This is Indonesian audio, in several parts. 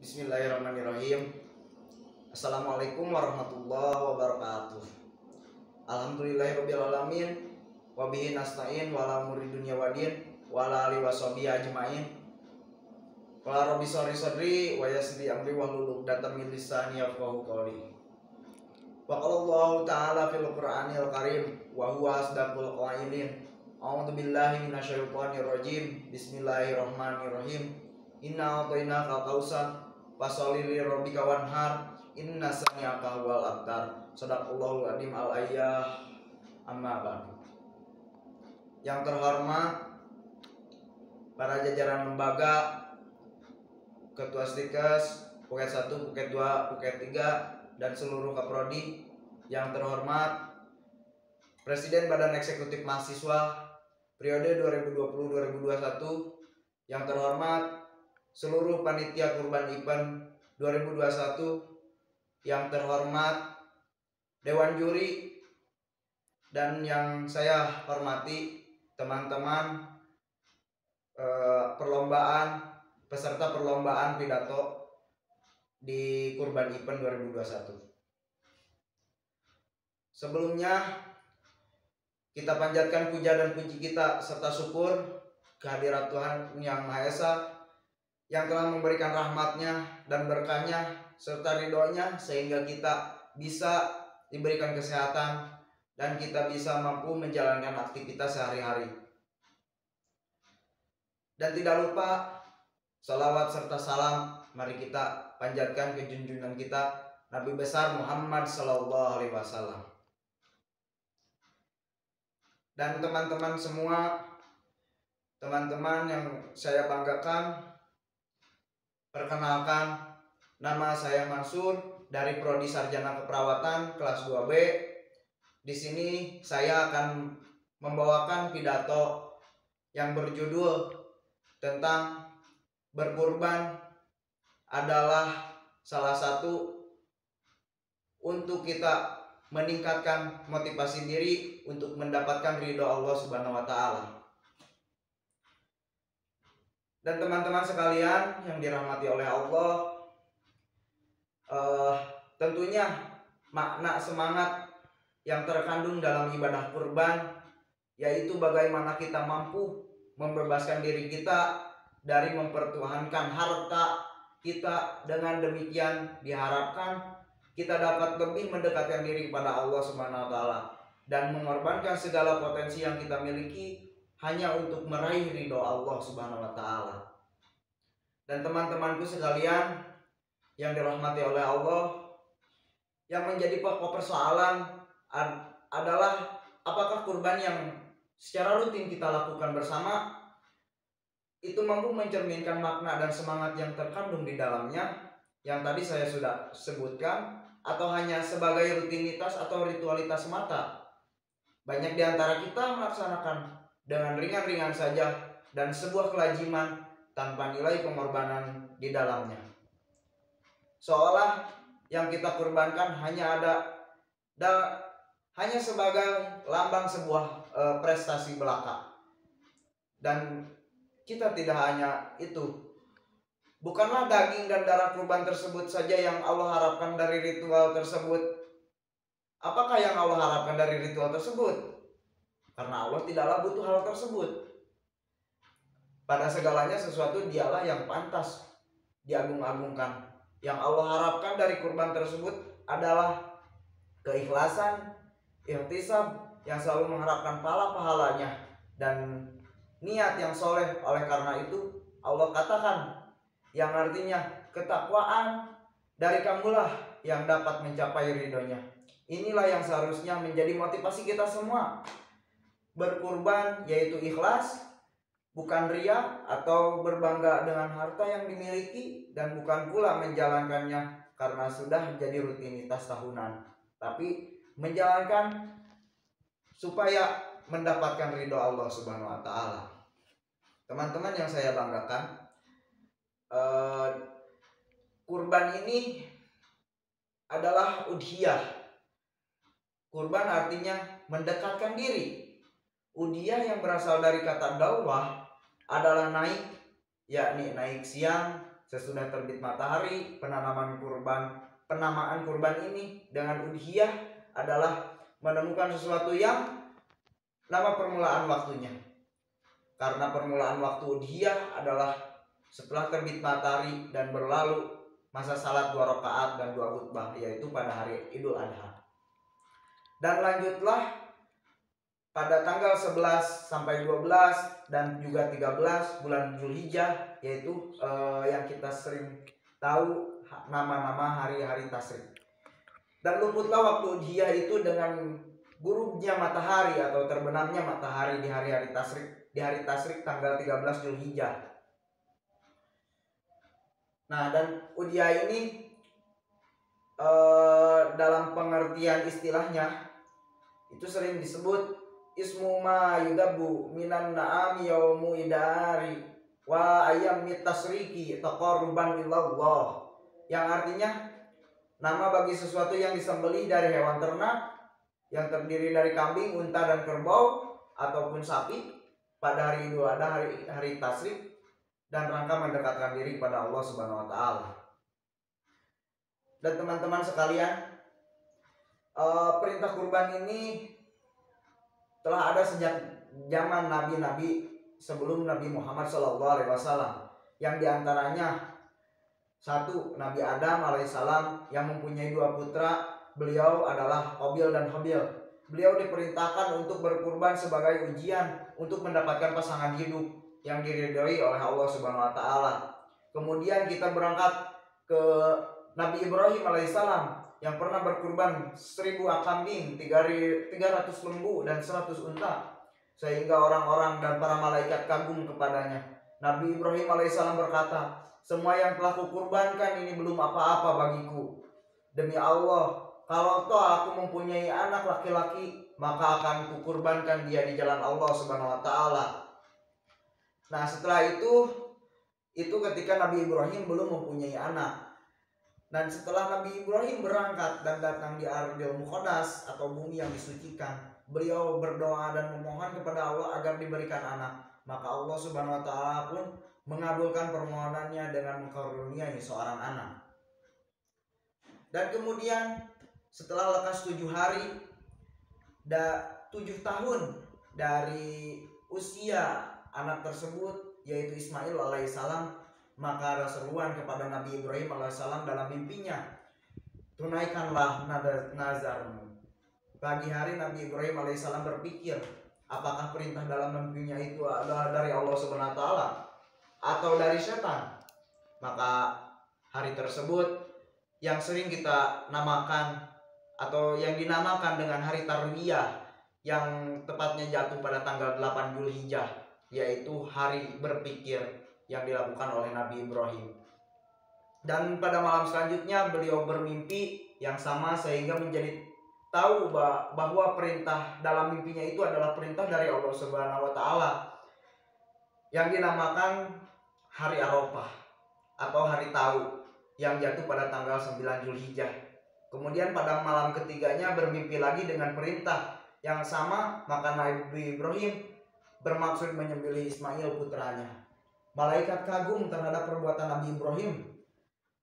Bismillahirrahmanirrahim. Assalamualaikum warahmatullahi wabarakatuh. Alhamdulillahirrabbilalamin. Wabihi nasta'in wala umuri dunya wadin wala alihi washabihi ajmain. Qala rabbi shrah sadri wa yassir li amri wahlul 'uqdatam min lisani yafqahu qawli. Wa qala Allah ta'ala fil Qur'anil Karim wa huwa asdaqul qailin. A'udzu billahi minasyaitonir rajim. Bismillahirrahmanirrahim. Inna a'tainakal kautsar fasholli li rabbika wanhar inna sani'aka huwal abtar. Shadaqallahul adzim al-ayah. Amma ba'du. Yang terhormat para jajaran lembaga, Ketua Stikes, Puket 1, Puket 2, Puket 3 dan seluruh kaprodi. Yang terhormat Presiden Badan Eksekutif Mahasiswa periode 2020-2021. Yang terhormat seluruh panitia kurban event 2021, yang terhormat Dewan Juri, dan yang saya hormati teman-teman peserta perlombaan pidato di kurban event 2021. Sebelumnya kita panjatkan puja dan puji kita serta syukur kehadirat Tuhan Yang Maha Esa yang telah memberikan rahmatnya dan berkahnya serta ridhonya sehingga kita bisa diberikan kesehatan dan kita bisa mampu menjalankan aktivitas sehari-hari. Dan tidak lupa salawat serta salam mari kita panjatkan ke junjungan kita Nabi besar Muhammad Sallallahu Alaihi Wasallam. Dan teman-teman semua, teman-teman yang saya banggakan, perkenalkan, nama saya Mansur dari Prodi Sarjana Keperawatan kelas 2B. Di sini saya akan membawakan pidato yang berjudul tentang berkurban adalah salah satu untuk kita meningkatkan motivasi diri untuk mendapatkan ridho Allah Subhanahu wa taala. Dan teman-teman sekalian yang dirahmati oleh Allah, tentunya makna semangat yang terkandung dalam ibadah kurban yaitu bagaimana kita mampu membebaskan diri kita dari mempertuhankan harta kita. Dengan demikian diharapkan kita dapat lebih mendekatkan diri kepada Allah Subhanahu wa taala dan mengorbankan segala potensi yang kita miliki hanya untuk meraih ridho Allah Subhanahu wa taala. Dan teman-temanku sekalian yang dirahmati oleh Allah, yang menjadi pokok persoalan adalah apakah kurban yang secara rutin kita lakukan bersama itu mampu mencerminkan makna dan semangat yang terkandung di dalamnya yang tadi saya sudah sebutkan, atau hanya sebagai rutinitas atau ritualitas semata. Banyak di antara kita melaksanakan dengan ringan-ringan saja dan sebuah kelaziman tanpa nilai pengorbanan di dalamnya. Seolah yang kita kurbankan hanya hanya sebagai lambang sebuah prestasi belaka. Dan kita tidak hanya itu. Bukanlah daging dan darah kurban tersebut saja yang Allah harapkan dari ritual tersebut. Apakah yang Allah harapkan dari ritual tersebut? Karena Allah tidaklah butuh hal tersebut. Pada segalanya sesuatu dialah yang pantas diagung-agungkan. Yang Allah harapkan dari kurban tersebut adalah keikhlasan, ihtisab yang selalu mengharapkan pahalanya, dan niat yang soleh. Oleh karena itu Allah katakan, yang artinya ketakwaan dari kamulah yang dapat mencapai ridhonya. Inilah yang seharusnya menjadi motivasi kita semua. Berkurban yaitu ikhlas, bukan ria atau berbangga dengan harta yang dimiliki, dan bukan pula menjalankannya karena sudah jadi rutinitas tahunan, tapi menjalankan supaya mendapatkan ridho Allah Subhanahu wa taala. Teman-teman yang saya banggakan, kurban ini adalah udhiyah. Kurban artinya mendekatkan diri. Udhiyah yang berasal dari kata dawah adalah naik, yakni naik siang sesudah terbit matahari. Penamaan kurban ini dengan udhiyah adalah menemukan sesuatu yang nama permulaan waktunya. Karena permulaan waktu udhiyah adalah setelah terbit matahari dan berlalu masa salat 2 rakaat dan 2 khutbah, yaitu pada hari Idul Adha. Dan lanjutlah pada tanggal 11 sampai 12 dan juga 13 bulan Zulhijjah, yaitu yang kita sering tahu nama-nama hari-hari tasyrik. Dan luputlah waktu udhiyah itu dengan gurubnya matahari atau terbenamnya matahari di hari-hari tasyrik, di hari tasyrik tanggal 13 Zulhijjah. Nah, dan udhiyah ini dalam pengertian istilahnya itu sering disebut ismu ma yudabu minan na'ami yaumu idari wa ayam tasriki taqarruban ilallah, yang artinya nama bagi sesuatu yang disembelih dari hewan ternak yang terdiri dari kambing, unta, dan kerbau ataupun sapi pada hari Idul Adha, hari tasyrik, dan rangka mendekatkan diri pada Allah Subhanahu wa taala. Dan teman-teman sekalian, perintah kurban ini telah ada sejak zaman nabi-nabi sebelum Nabi Muhammad SAW, yang diantaranya satu, Nabi Adam alaihissalam yang mempunyai 2 putra. Beliau adalah Qabil dan Habil. Beliau diperintahkan untuk berkurban sebagai ujian untuk mendapatkan pasangan hidup yang diridhoi oleh Allah Subhanahu wa taala. Kemudian kita berangkat ke Nabi Ibrahim alaihissalam yang pernah berkurban 1000 kambing, 300 lembu, dan 100 unta, sehingga orang-orang dan para malaikat kagum kepadanya. Nabi Ibrahim alaihissalam berkata, semua yang telah kukurbankan ini belum apa-apa bagiku. Demi Allah, kalau toh aku mempunyai anak laki-laki, maka akan kukurbankan dia di jalan Allah Subhanahu wa taala. Nah, setelah itu ketika Nabi Ibrahim belum mempunyai anak. Dan setelah Nabi Ibrahim berangkat dan datang di Ardil Muqaddas atau bumi yang disucikan, beliau berdoa dan memohon kepada Allah agar diberikan anak. Maka Allah Subhanahu wa taala pun mengabulkan permohonannya dengan mengkaruniai seorang anak. Dan kemudian setelah lekas 7 hari 7 tahun dari usia anak tersebut, yaitu Ismail alaihissalam, maka ada seruan kepada Nabi Ibrahim alaihissalam dalam mimpinya, tunaikanlah nazarmu. Pagi hari Nabi Ibrahim alaihissalam berpikir, apakah perintah dalam mimpinya itu adalah dari Allah Subhanahu wa taala atau dari setan? Maka hari tersebut yang sering kita namakan atau yang dinamakan dengan hari Tarwiyah, yang tepatnya jatuh pada tanggal 8 Zulhijjah, yaitu hari berpikir yang dilakukan oleh Nabi Ibrahim. Dan pada malam selanjutnya beliau bermimpi yang sama, sehingga menjadi tahu bahwa perintah dalam mimpinya itu adalah perintah dari Allah Subhanahu wa taala, yang dinamakan hari Arafah atau hari Tahu, yang jatuh pada tanggal 9 Zulhijjah. Kemudian pada malam ketiganya bermimpi lagi dengan perintah yang sama, maka Nabi Ibrahim bermaksud menyembelih Ismail putranya. Malaikat kagum terhadap perbuatan Nabi Ibrahim,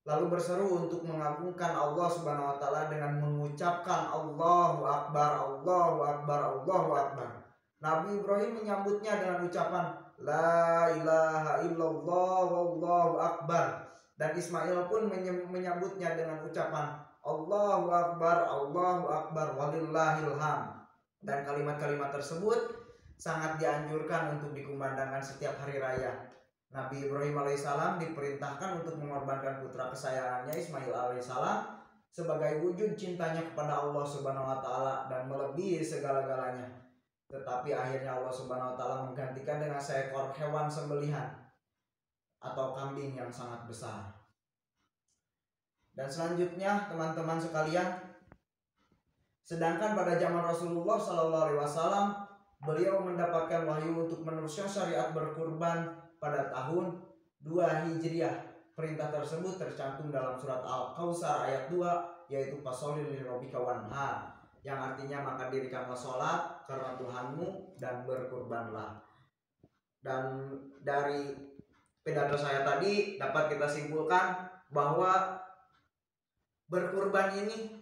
lalu berseru untuk mengagungkan Allah Subhanahu wa taala dengan mengucapkan Allahu Akbar, Allahu Akbar, Allahu Akbar. Nabi Ibrahim menyambutnya dengan ucapan La ilaha illallah wallahu akbar. Dan Ismail pun menyambutnya dengan ucapan Allahu Akbar, Allahu Akbar, walillahil hamd. Dan kalimat-kalimat tersebut sangat dianjurkan untuk dikumandangkan setiap hari raya. Nabi Ibrahim alaihissalam diperintahkan untuk mengorbankan putra kesayangannya Ismail alaihissalam sebagai wujud cintanya kepada Allah Subhanahu wa taala dan melebihi segala-galanya. Tetapi akhirnya Allah Subhanahu wa taala menggantikan dengan seekor hewan sembelihan atau kambing yang sangat besar. Dan selanjutnya teman-teman sekalian, sedangkan pada zaman Rasulullah SAW, beliau mendapatkan wahyu untuk meneruskan syariat berkurban pada tahun 2 Hijriah. Perintah tersebut tercantum dalam surat Al-Kautsar ayat 2, yaitu Fasholli lirabbika wanhar, yang artinya maka dirikanlah sholat karena Tuhanmu dan berkurbanlah. Dan dari pidato saya tadi dapat kita simpulkan bahwa berkurban ini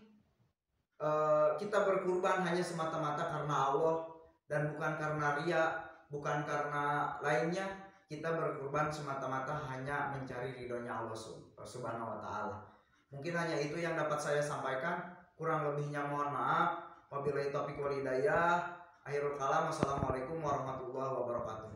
kita berkurban hanya semata-mata karena Allah dan bukan karena ria, bukan karena lainnya. Kita berkurban semata-mata hanya mencari ridhonya Allah Subhanahu wa taala. Mungkin hanya itu yang dapat saya sampaikan. Kurang lebihnya mohon maaf. Wabillahi taufiq wal hidayah. Akhirul kalam. Wassalamualaikum warahmatullahi wabarakatuh.